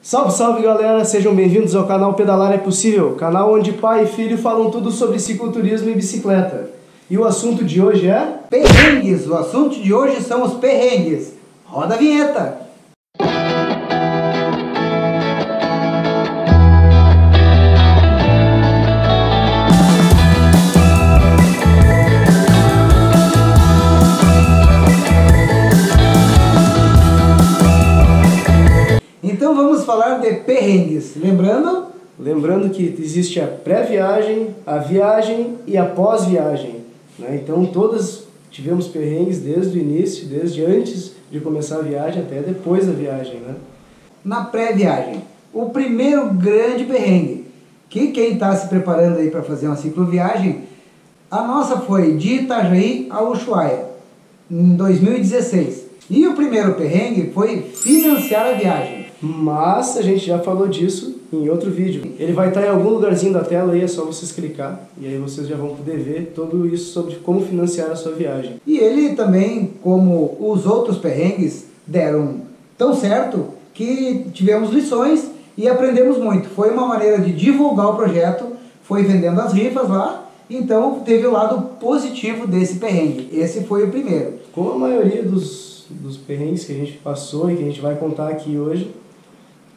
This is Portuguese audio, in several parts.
Salve, salve galera, sejam bem-vindos ao canal Pedalar é Possível, canal onde pai e filho falam tudo sobre cicloturismo e bicicleta. E o assunto de hoje é... Perrengues, o assunto de hoje são os perrengues. Roda a vinheta! Então vamos falar de perrengues, lembrando que existe a pré-viagem, a viagem e a pós-viagem, né? Então todas tivemos perrengues desde o início, desde antes de começar a viagem até depois da viagem, né? Na pré-viagem, o primeiro grande perrengue, que quem está se preparando aí para fazer uma cicloviagem, a nossa foi de Itajaí a Ushuaia, em 2016. E o primeiro perrengue foi financiar a viagem. Mas a gente já falou disso em outro vídeo. Ele vai estar em algum lugarzinho da tela aí, é só vocês clicar. E aí vocês já vão poder ver tudo isso sobre como financiar a sua viagem. E ele também, como os outros perrengues, deram tão certo que tivemos lições e aprendemos muito. Foi uma maneira de divulgar o projeto, foi vendendo as rifas lá, então teve o lado positivo desse perrengue. Esse foi o primeiro. Como a maioria dos perrengues que a gente passou e que a gente vai contar aqui hoje,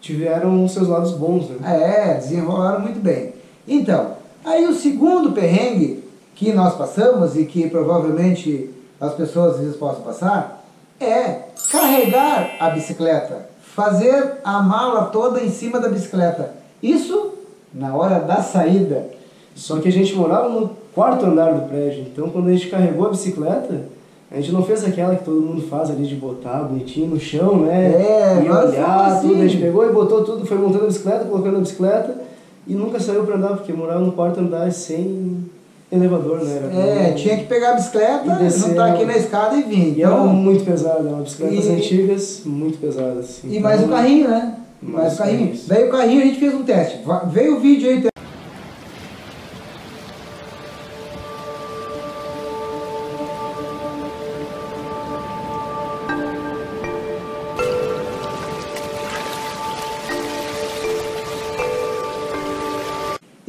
tiveram seus lados bons, né? Desenrolaram muito bem. Então, aí o segundo perrengue que nós passamos e que provavelmente as pessoas às vezes possam passar é carregar a bicicleta, fazer a mala toda em cima da bicicleta. Isso na hora da saída. Só que a gente morava no quarto andar do prédio, então quando a gente carregou a bicicleta, a gente não fez aquela que todo mundo faz ali de botar bonitinho no chão, né? E olhar assim. tudo. A gente pegou e botou tudo, foi montando a bicicleta, colocando a bicicleta e nunca saiu pra andar, porque morava no quarto andar sem elevador, né? Tinha que pegar a bicicleta, juntar aqui na escada e vir. E era muito pesada, bicicletas antigas, muito pesadas. Então, e mais o carrinho, né? Mais o carrinho. Daí o carrinho a gente fez um teste. Veio o vídeo aí.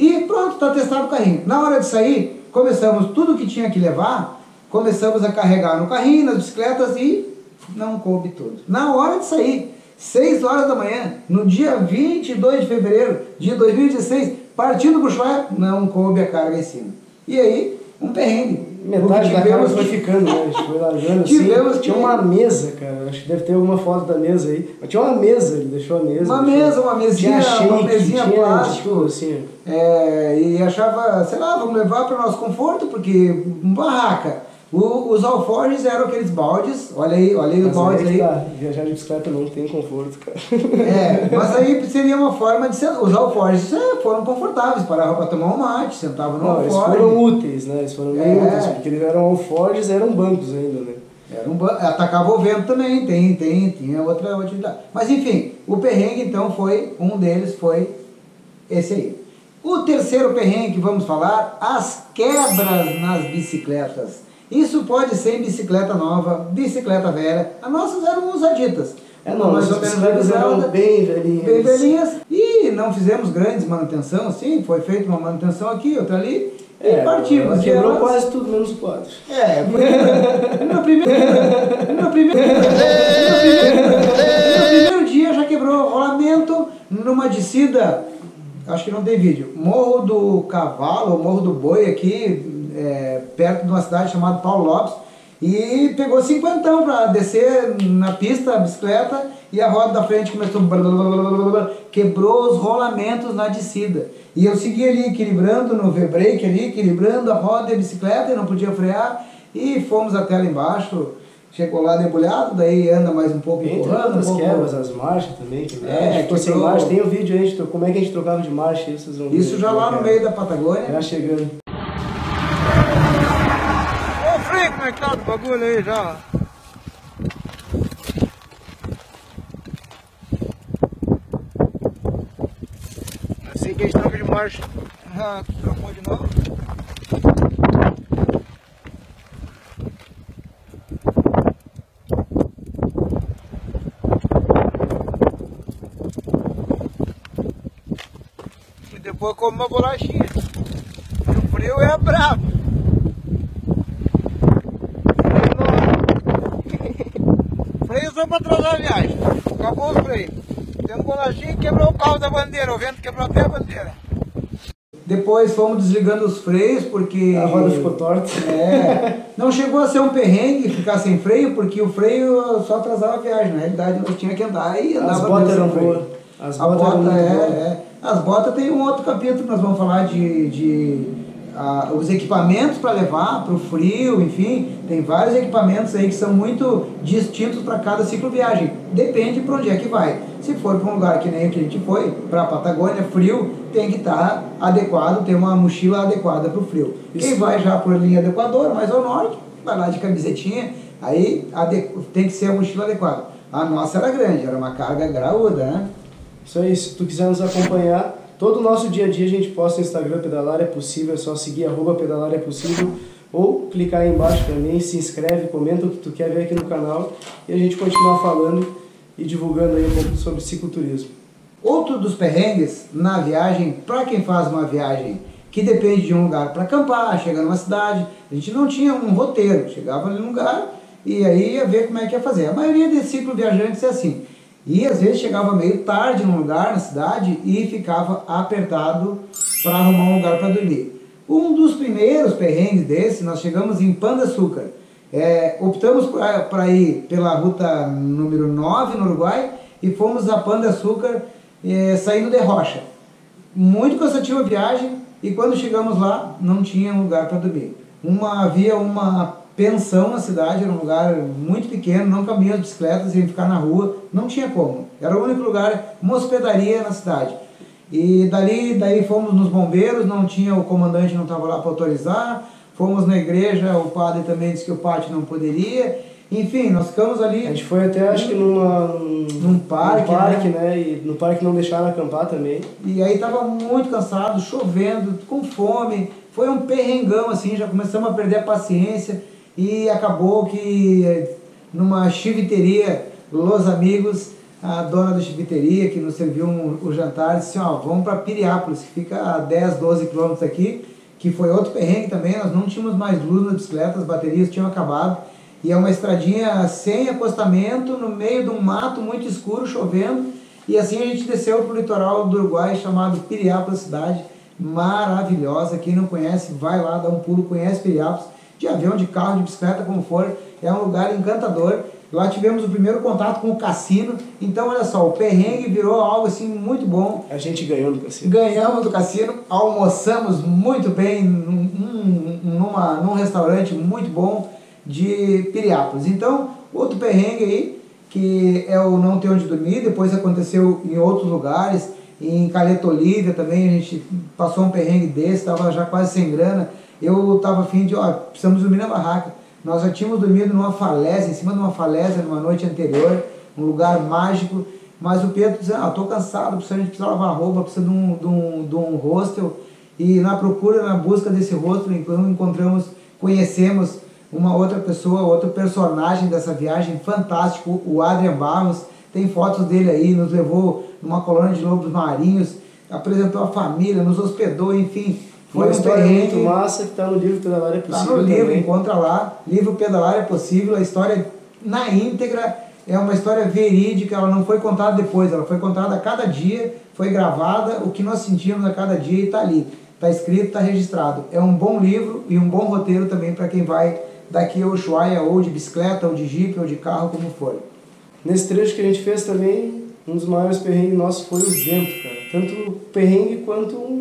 E pronto, está testado o carrinho. Na hora de sair, começamos tudo que tinha que levar, começamos a carregar no carrinho, nas bicicletas e não coube tudo. Na hora de sair, 6 horas da manhã, no dia 22 de fevereiro de 2016, partindo para o Ushuaia, não coube a carga em cima. E aí, um perrengue. Metade da carga foi ficando, né? A gente foi largando assim. Tinha uma mesa, cara. Acho que deve ter alguma foto da mesa aí. Mas tinha uma mesa, ele deixou a mesa. Uma mesinha plástica. Tipo, assim. E achava, sei lá, vamos levar para o nosso conforto, porque barraca. Os alforjes eram aqueles baldes, olha aí os baldes aí. Viajar de bicicleta não tem conforto, cara. Mas aí seria uma forma de ser. Os alforjes foram confortáveis, paravam para tomar um mate, sentavam no alforje. Eles foram úteis, né? Eles foram bem úteis, porque eles eram alforjes, eram bancos ainda, né? Atacava o vento também, tinha outra utilidade. Mas enfim, o perrengue então um deles foi esse aí. O terceiro perrengue que vamos falar, as quebras nas bicicletas. Isso pode ser em bicicleta nova, bicicleta velha. As nossas eram usaditas. Mais ou menos eram bem velhinhas. Bem velhinhas. E não fizemos grandes manutenção, assim, foi feita uma manutenção aqui, outra ali. E partimos. Quebrou quase tudo, menos o quadro. No primeiro dia já quebrou o rolamento numa descida, acho que não tem vídeo, Morro do Cavalo, Morro do Boi aqui, perto de uma cidade chamada Paulo Lopes, e pegou 50 para descer na pista a bicicleta e a roda da frente começou quebrou os rolamentos na descida. E eu segui ali equilibrando no V-brake ali, equilibrando a roda e a bicicleta e não podia frear e fomos até lá embaixo. Chegou lá debulhado, daí anda mais um pouco empurrando. As quebras, as marchas também. Ficou sem marcha. Tem o vídeo aí, como é que a gente trocava de marcha. Isso já lá no meio da Patagônia. Já chegando. Ô, Frank, como é que tá do bagulho aí já? Assim que a gente troca de marcha. Trocou de novo. depois como uma bolachinha. O frio é brabo. Freio só para atrasar a viagem. Acabou o freio. Tem um bolachinho que quebrou o carro da bandeira, o vento quebrou até a bandeira. Depois fomos desligando os freios porque... A roda ficou torta. Não chegou a ser um perrengue ficar sem freio, porque o freio só atrasava a viagem. Na realidade, nós tínhamos que andar e andava. As botas eram boas. As botas eram muito boas. As botas tem um outro capítulo que nós vamos falar os equipamentos para levar para o frio, enfim, tem vários equipamentos aí que são muito distintos para cada cicloviagem. Depende para onde é que vai. Se for para um lugar que nem o que a gente foi, para a Patagônia, frio, tem que estar adequado, ter uma mochila adequada para o frio. Quem vai já por linha do Equador, mais ao norte, vai lá de camisetinha, aí tem que ser a mochila adequada. A nossa era grande, era uma carga graúda, né? Isso aí, se tu quiser nos acompanhar, todo o nosso dia a dia a gente posta no Instagram Pedalar é Possível, é só seguir @Pedalar é Possível ou clicar aí embaixo também, se inscreve, comenta o que tu quer ver aqui no canal e a gente continua falando e divulgando aí um pouco sobre cicloturismo. Outro dos perrengues na viagem, para quem faz uma viagem que depende de um lugar para acampar, chegar numa cidade, a gente não tinha um roteiro, chegava ali no lugar e aí ia ver como é que ia fazer. A maioria desses cicloviajantes é assim. E às vezes chegava meio tarde num lugar na cidade e ficava apertado para arrumar um lugar para dormir. Um dos primeiros perrengues desse, nós chegamos em Pão de Açúcar. Optamos para ir pela ruta número 9 no Uruguai e fomos a Pão de Açúcar saindo de Rocha. Muito cansativa a viagem e quando chegamos lá não tinha lugar para dormir. Havia uma pensão na cidade, era um lugar muito pequeno, não caminham as bicicletas, iam ficar na rua, não tinha como. Era o único lugar, uma hospedaria na cidade. E daí fomos nos bombeiros, não tinha, o comandante não estava lá para autorizar, fomos na igreja, o padre também disse que o pátio não poderia, enfim, nós ficamos ali... A gente foi até, acho que num parque, né? E no parque não deixaram acampar também. E aí estava muito cansado, chovendo, com fome, foi um perrengão assim, já começamos a perder a paciência. E acabou que numa chiviteria, Los Amigos, a dona da chiviteria que nos serviu o jantar disse assim, vamos para Piriápolis, que fica a 10, 12 quilômetros aqui, que foi outro perrengue também, nós não tínhamos mais luz nas bicicletas, as baterias tinham acabado, e é uma estradinha sem acostamento, no meio de um mato muito escuro, chovendo, e assim a gente desceu para o litoral do Uruguai, chamado Piriápolis, cidade maravilhosa, quem não conhece, vai lá, dá um pulo, conhece Piriápolis, de avião, de carro, de bicicleta, como for, é um lugar encantador. Lá tivemos o primeiro contato com o cassino, então olha só, o perrengue virou algo assim muito bom. A gente ganhou do cassino. Ganhamos do cassino, almoçamos muito bem num restaurante muito bom de Piriápolis. Então, outro perrengue aí, que é o não ter onde dormir, depois aconteceu em outros lugares, em Caleta Olívia também, a gente passou um perrengue desse, estava já quase sem grana. Eu estava afim de, precisamos dormir na barraca. Nós já tínhamos dormido numa falésia, em cima de uma falésia, numa noite anterior, um lugar mágico, mas o Pedro disse, estou cansado, a gente precisa lavar roupa, precisa de um hostel, e na procura, na busca desse hostel, conhecemos uma outra pessoa, outro personagem dessa viagem, fantástico, o Adrian Barros, tem fotos dele aí, nos levou numa colônia de lobos marinhos, apresentou a família, nos hospedou, enfim. Foi uma história muito massa que está no livro Pedalar é Possível. Está no livro, encontra lá, livro Pedalar é Possível, a história na íntegra é uma história verídica, ela não foi contada depois, ela foi contada a cada dia, foi gravada, o que nós sentimos a cada dia e está ali, está escrito, está registrado. É um bom livro e um bom roteiro também para quem vai daqui a Ushuaia, ou de bicicleta, ou de jipe, ou de carro, como for. Nesse trecho que a gente fez também, um dos maiores perrengues nossos foi o vento, cara. Tanto perrengue quanto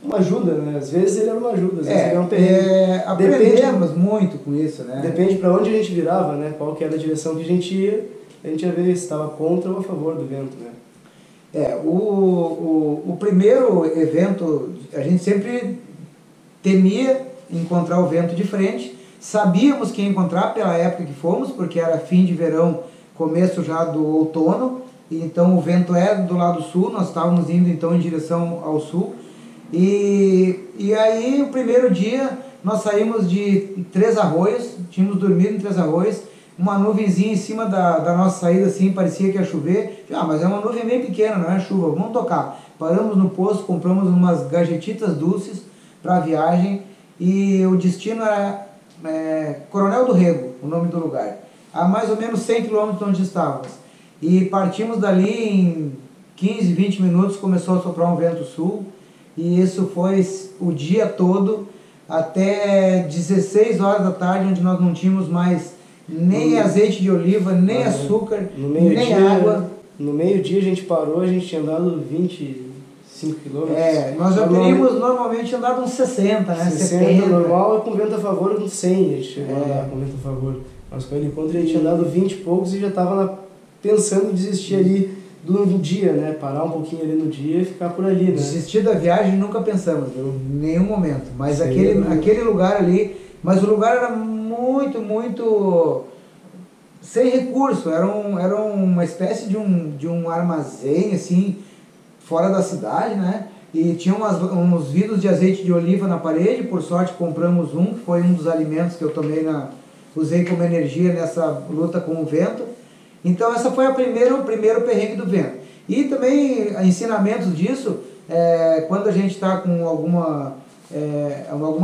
uma ajuda, né? Às vezes ele era uma ajuda, às vezes ele era um perrengue. Aprendemos muito com isso, né? Depende para onde a gente virava, né? Qual que era a direção que a gente ia ver se estava contra ou a favor do vento, né? O primeiro evento, a gente sempre temia encontrar o vento de frente, sabíamos que ia encontrar pela época que fomos, porque era fim de verão, começo já do outono, então o vento era do lado sul, nós estávamos indo então em direção ao sul, e aí o primeiro dia nós saímos de Três Arroios, tínhamos dormido em Três Arroios, uma nuvenzinha em cima da nossa saída, assim, parecia que ia chover. Mas é uma nuvem bem pequena, não é chuva, vamos tocar. Paramos no posto, compramos umas gajetitas doces para a viagem e o destino era Coronel do Rego, o nome do lugar, a mais ou menos 100 km de onde estávamos. E partimos dali em 15, 20 minutos, começou a soprar um vento sul, e isso foi o dia todo, até 16 horas da tarde, onde nós não tínhamos mais nem azeite de oliva, nem açúcar, nem água. No meio-dia a gente parou, a gente tinha andado 25 km. Nós já teríamos normalmente andado uns 60, né? 70. Normal, com vento a favor, uns 100 a gente chegou a andar com vento a favor. Mas com ele contra, a gente tinha andado 20 e poucos e já estava pensando em desistir ali do dia, né? Parar um pouquinho ali no dia e ficar por ali, né? Desistir da viagem nunca pensamos, em nenhum momento. Mas aquele lugar ali, mas o lugar era muito, muito sem recurso. Era uma espécie de um armazém, assim, fora da cidade, né? E tinha uns vidros de azeite de oliva na parede. Por sorte compramos um, que foi um dos alimentos que eu usei como energia nessa luta com o vento. Então essa foi o primeiro perrengue do vento. E também ensinamentos disso, quando a gente está com alguma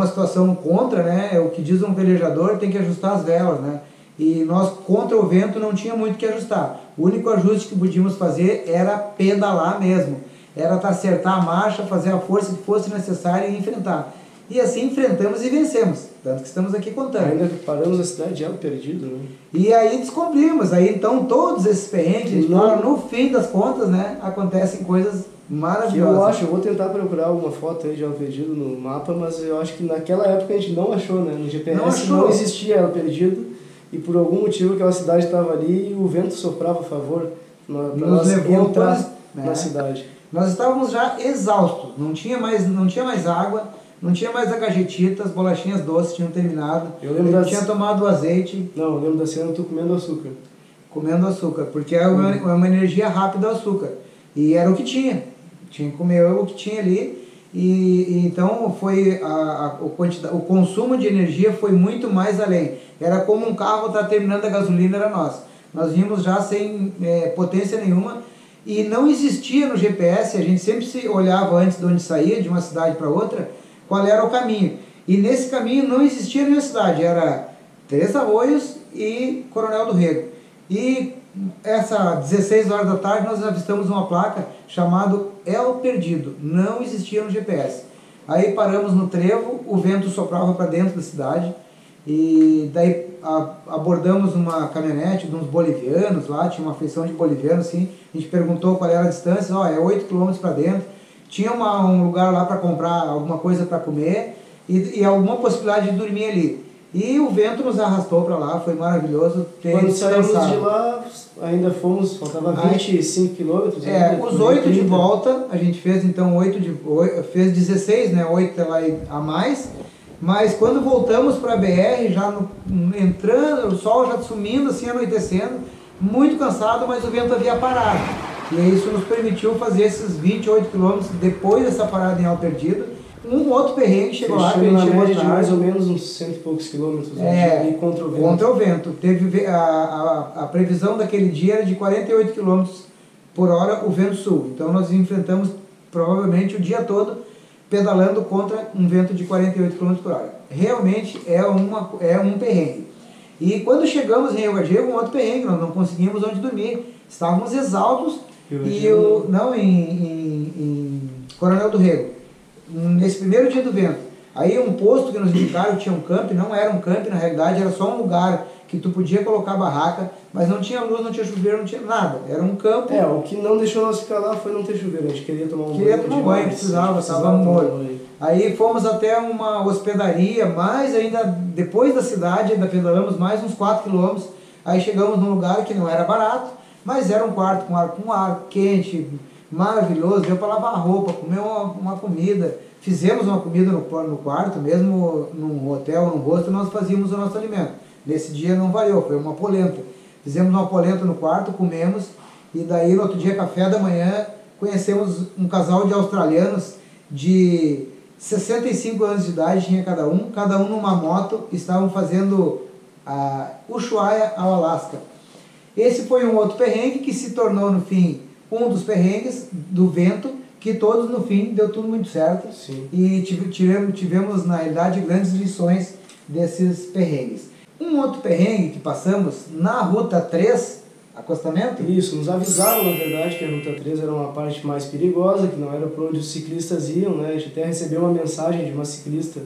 situação contra, né, o que diz um velejador, tem que ajustar as velas, né? E nós contra o vento não tinha muito que ajustar. O único ajuste que podíamos fazer era pedalar mesmo. Era acertar a marcha, fazer a força que fosse necessária e enfrentar. E assim enfrentamos e vencemos, tanto que estamos aqui contando. Ainda paramos a cidade de Elo Perdido, né? E aí descobrimos, então todos esses perrengues, no fim das contas, né, acontecem coisas maravilhosas. Eu vou tentar procurar alguma foto aí de Elo Perdido no mapa, mas eu acho que naquela época a gente não achou, né? No GPS não existia Elo Perdido e por algum motivo aquela cidade estava ali e o vento soprava a favor para nós entrar na cidade. Nós estávamos já exaustos, não tinha mais água, não tinha mais a gajetita, as bolachinhas doces tinham terminado. Eu tinha tomado o azeite. Não, eu lembro da cena, eu tô comendo açúcar. Comendo açúcar, porque é uma energia rápida o açúcar. E era o que tinha. Tinha que comer o que tinha ali. E então foi o consumo de energia foi muito mais além. Era como um carro tá terminando a gasolina, era nós. Nós vimos já sem potência nenhuma. E não existia no GPS, a gente sempre se olhava antes de onde saía, de uma cidade para outra, qual era o caminho. E nesse caminho não existia nenhuma cidade, era Três Arroios e Coronel do Rego. E essa 16 horas da tarde nós avistamos uma placa chamada Elo Perdido, não existia no GPS. Aí paramos no trevo, o vento soprava para dentro da cidade, e daí abordamos uma caminhonete de uns bolivianos lá, tinha uma feição de bolivianos assim, a gente perguntou qual era a distância, é 8 km para dentro, tinha um lugar lá para comprar alguma coisa para comer e alguma possibilidade de dormir ali. E o vento nos arrastou para lá, foi maravilhoso. Quando saímos de lá, ainda faltava 25 quilômetros. Os 8 de volta, a gente fez então fez 16, né, 8 a mais. Mas quando voltamos para a BR, já entrando, o sol já sumindo, assim, anoitecendo, muito cansado, mas o vento havia parado. E isso nos permitiu fazer esses 28 quilômetros depois dessa parada em Elo Perdido. Um outro perrengue chegou lá, que a gente chegou de mais ou menos uns 100 e poucos quilômetros. Contra o vento. Contra o vento. Teve a previsão daquele dia era de 48 km por hora o vento sul. Então nós enfrentamos provavelmente o dia todo pedalando contra um vento de 48 km por hora. Realmente é um perrengue. E quando chegamos em Rio Gardego, um outro perrengue, nós não conseguimos onde dormir. Estávamos exaustos em Coronel do Rego. Nesse primeiro dia do vento. Aí um posto que nos indicaram tinha um camp, não era um camp, na realidade era só um lugar que tu podia colocar barraca, mas não tinha luz, não tinha chuveiro, não tinha nada. Era um campo. O que não deixou nós ficar lá foi não ter chuveiro. A gente queria tomar um banho. Precisava, estava molho. Aí fomos até uma hospedaria, mais ainda depois da cidade, ainda pedalamos mais uns 4 km. Aí chegamos num lugar que não era barato, mas era um quarto com ar quente, maravilhoso, deu para lavar a roupa, comer uma comida. Fizemos uma comida no quarto, mesmo num hotel, num hostel, nós fazíamos o nosso alimento. Nesse dia não variou, foi uma polenta. Fizemos uma polenta no quarto, comemos, e daí no outro dia, café da manhã, conhecemos um casal de australianos de 65 anos de idade, tinha cada um numa moto, estavam fazendo a Ushuaia ao Alasca. Esse foi um outro perrengue que se tornou, no fim, um dos perrengues do vento, que todos, no fim, deu tudo muito certo. Sim. E tivemos, na realidade, grandes lições desses perrengues. Um outro perrengue que passamos na Ruta 3, acostamento? Isso, nos avisaram, na verdade, que a Ruta 3 era uma parte mais perigosa, que não era por onde os ciclistas iam, né? A gente até recebeu uma mensagem de uma ciclista,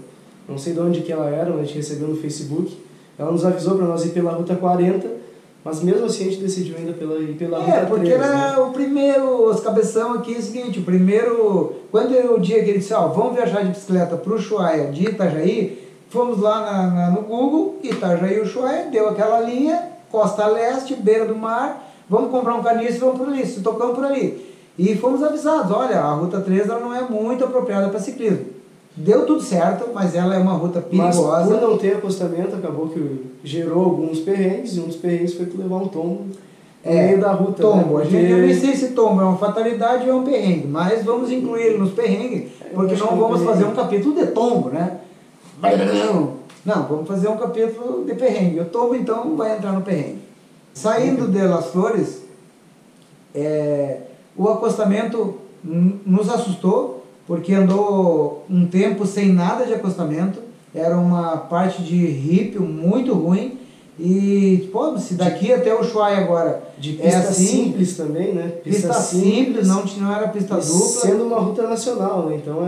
não sei de onde que ela era, mas a gente recebeu no Facebook. Ela nos avisou para nós ir pela Ruta 40, mas mesmo assim a gente decidiu ainda ir pela Ruta 3. Porque era, né? O primeiro, os cabeção aqui é o seguinte, quando é o dia que ele disse, vamos viajar de bicicleta para o Ushuaia de Itajaí, fomos lá no Google, Itajaí, Ushuaia, deu aquela linha, costa leste, beira do mar, vamos comprar um caniço e vamos por ali, se tocamos por ali. E fomos avisados, olha, a Ruta 3 ela não é muito apropriada para ciclismo. Deu tudo certo, mas ela é uma ruta perigosa. Mas por não ter acostamento, acabou que gerou alguns perrengues, e um dos perrengues foi levar um tombo no meio da ruta. Tombo, né? eu nem sei se tombo é uma fatalidade ou é um perrengue, mas vamos incluir ele nos perrengues, porque não vamos fazer um capítulo de tombo, né? Não, vamos fazer um capítulo de perrengue. O tombo, então, vai entrar no perrengue. Saindo de Las Flores, o acostamento nos assustou, porque andou um tempo sem nada de acostamento, era uma parte de rípio muito ruim, e, pô, se daqui até o Ushuaia agora de pista assim, simples também, né? Pista simples, não era pista dupla. Sendo uma ruta nacional, né? Então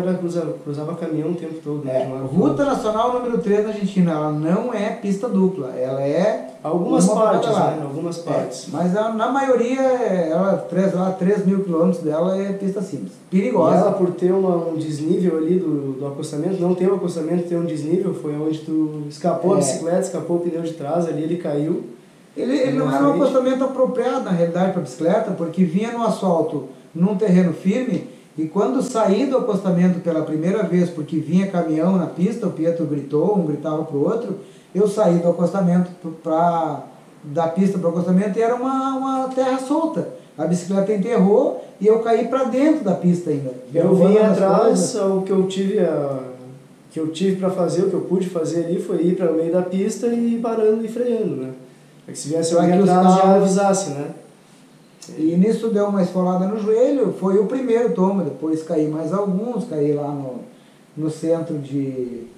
cruzava caminhão o tempo todo. Né? Ruta nacional número 3 na Argentina, ela não é pista dupla, ela é... Algumas partes, né? Algumas partes. Mas na maioria, ela 3.000 quilômetros dela é pista simples. Perigosa. E ela, por ter um desnível ali do acostamento, não ter o acostamento, ter um desnível, foi onde tu escapou a bicicleta, escapou o pneu de trás ali, ele caiu. Ele não era um acostamento apropriado, na realidade, para bicicleta, porque vinha no asfalto, num terreno firme, e quando saí do acostamento pela primeira vez, porque vinha caminhão na pista, o Pietro gritou, um gritava pro outro, eu saí do acostamento da pista para o acostamento e era uma terra solta. A bicicleta enterrou e eu caí para dentro da pista ainda. Eu vim atrás, o que eu tive para fazer, o que eu pude fazer ali foi ir para o meio da pista e parando e freando, né? Para que se viesse alguém atrás já avisasse, né? E nisso deu uma esfolada no joelho, foi o primeiro tombo, depois caí mais alguns, caí lá no centro de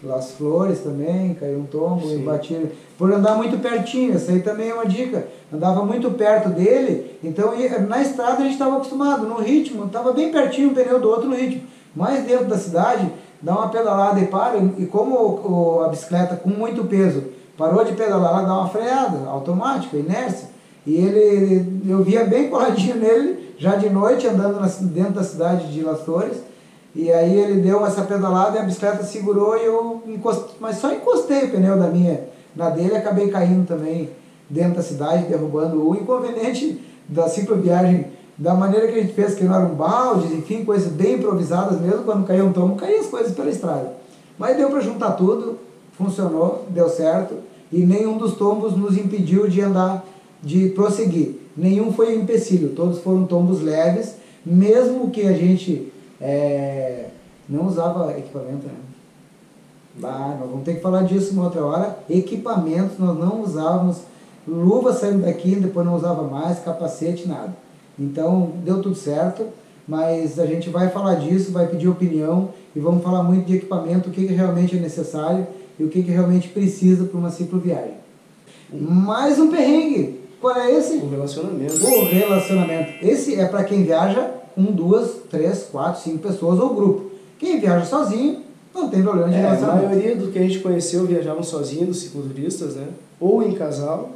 Las Flores também, caiu um tombo e bati, por andar muito pertinho, essa aí também é uma dica, andava muito perto dele, então na estrada a gente estava acostumado, no ritmo, estava bem pertinho um pneu do outro no ritmo, mas dentro da cidade, dá uma pedalada e para, e como a bicicleta com muito peso parou de pedalar, ela dá uma freada automática, inércia, e eu via bem coladinho nele, já de noite, andando dentro da cidade de Las Flores, e aí ele deu essa pedalada e a bicicleta segurou e eu encostei, mas só encostei o pneu na dele e acabei caindo também dentro da cidade, derrubando. O inconveniente da cicloviagem, da maneira que a gente fez, que não eram baldes, enfim, coisas bem improvisadas mesmo, quando caiu um tombo, caíam as coisas pela estrada. Mas deu para juntar tudo, funcionou, deu certo, e nenhum dos tombos nos impediu de prosseguir. Nenhum foi um empecilho, todos foram tombos leves, mesmo que a gente não usava equipamento, né? Nós vamos ter que falar disso uma outra hora. Equipamentos nós não usávamos, luva saindo daqui, depois não usava mais, capacete, nada. Então deu tudo certo, mas a gente vai falar disso, vai pedir opinião e vamos falar muito de equipamento, o que realmente é necessário e o que realmente precisa para uma cicloviagem. Mais um perrengue. Qual é esse? O relacionamento. O relacionamento. Esse é para quem viaja com 2, 3, 4, 5 pessoas ou grupo. Quem viaja sozinho não tem problema de relacionamento. A maioria do que a gente conheceu viajavam sozinhos, dos cicloturistas, né? Ou em casal,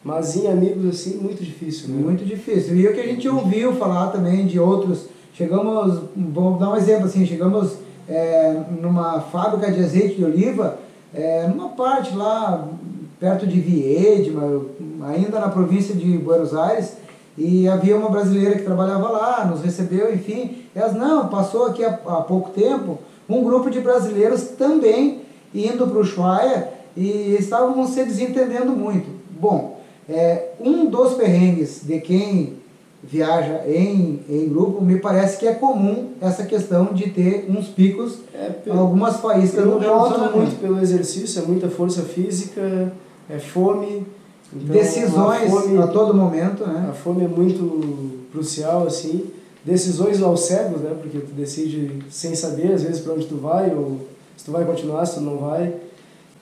mas em amigos assim, muito difícil, né? Muito difícil. E o que a gente ouviu falar também de outros, vamos dar um exemplo assim, chegamos numa fábrica de azeite de oliva, numa parte lá perto de Viedma, ainda na província de Buenos Aires, e havia uma brasileira que trabalhava lá, nos recebeu, enfim. Elas, não, passou aqui há pouco tempo um grupo de brasileiros também indo para o Ushuaia e estavam se desentendendo muito. Bom, um dos perrengues de quem viaja em grupo, me parece que é comum essa questão de ter uns picos, algumas faíscas no relacionamento. Muito pelo exercício, é muita força física, é fome. Então, decisões a todo momento, né? A fome é muito crucial, assim. Decisões aos cegos, né? Porque tu decide sem saber, às vezes, para onde tu vai, ou se tu vai continuar, se tu não vai.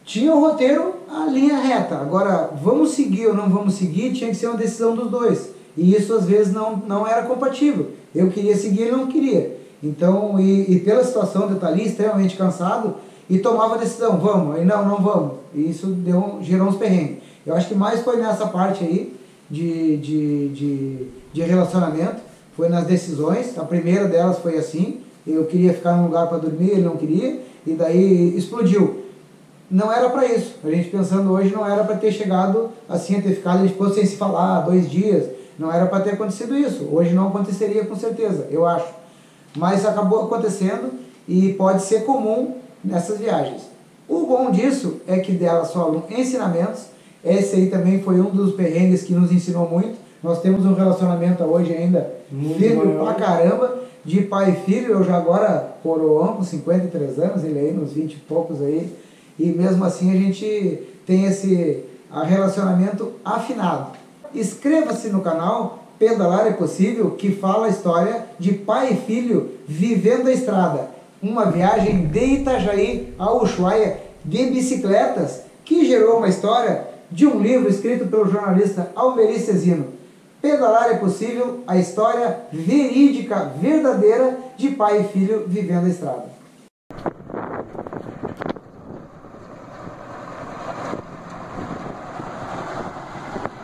Tinha o roteiro, a linha reta. Agora, vamos seguir ou não vamos seguir, tinha que ser uma decisão dos dois. E isso, às vezes, não era compatível. Eu queria seguir, ele não queria. Então, e pela situação de estar ali extremamente cansado, e tomava a decisão, vamos, aí não vamos. E isso gerou uns perrengues. Eu acho que mais foi nessa parte aí de relacionamento, foi nas decisões. A primeira delas foi assim, eu queria ficar num lugar para dormir, ele não queria, e daí explodiu. Não era para isso, a gente pensando hoje, não era para ter chegado assim, a ter ficado depois sem se falar 2 dias, não era para ter acontecido isso. Hoje não aconteceria com certeza, eu acho. Mas acabou acontecendo e pode ser comum nessas viagens. O bom disso é que dela sobram ensinamentos. Esse aí também foi um dos perrengues que nos ensinou muito. Nós temos um relacionamento hoje ainda firme pra caramba, de pai e filho. Eu já agora coroão com 53 anos, ele aí nos 20 e poucos aí. E mesmo assim a gente tem esse relacionamento afinado. Inscreva-se no canal Pedalar é Possível, que fala a história de pai e filho vivendo a estrada. Uma viagem de Itajaí a Ushuaia de bicicletas, que gerou uma história de um livro escrito pelo jornalista Almeri Cezino. Pedalar é Possível, a história verídica, verdadeira de pai e filho vivendo a estrada.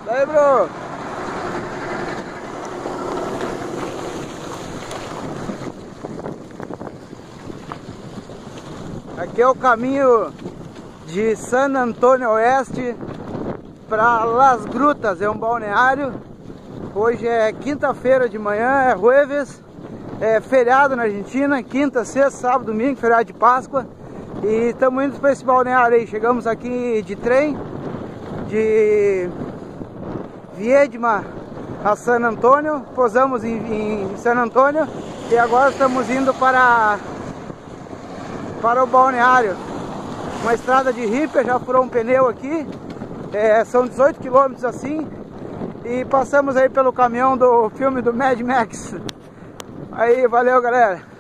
Daí, bro! Aqui é o caminho de San Antônio Oeste para Las Grutas, é um balneário. Hoje é quinta-feira de manhã, é jueves, é feriado na Argentina, quinta, sexta, sábado, domingo, feriado de Páscoa. E estamos indo para esse balneário aí. Chegamos aqui de trem, de Viedma a San Antônio, pousamos em San Antônio e agora estamos indo para o balneário. Uma estrada de ripa, já furou um pneu aqui, são 18 quilômetros assim, e passamos aí pelo caminhão do filme do Mad Max. Aí, valeu galera!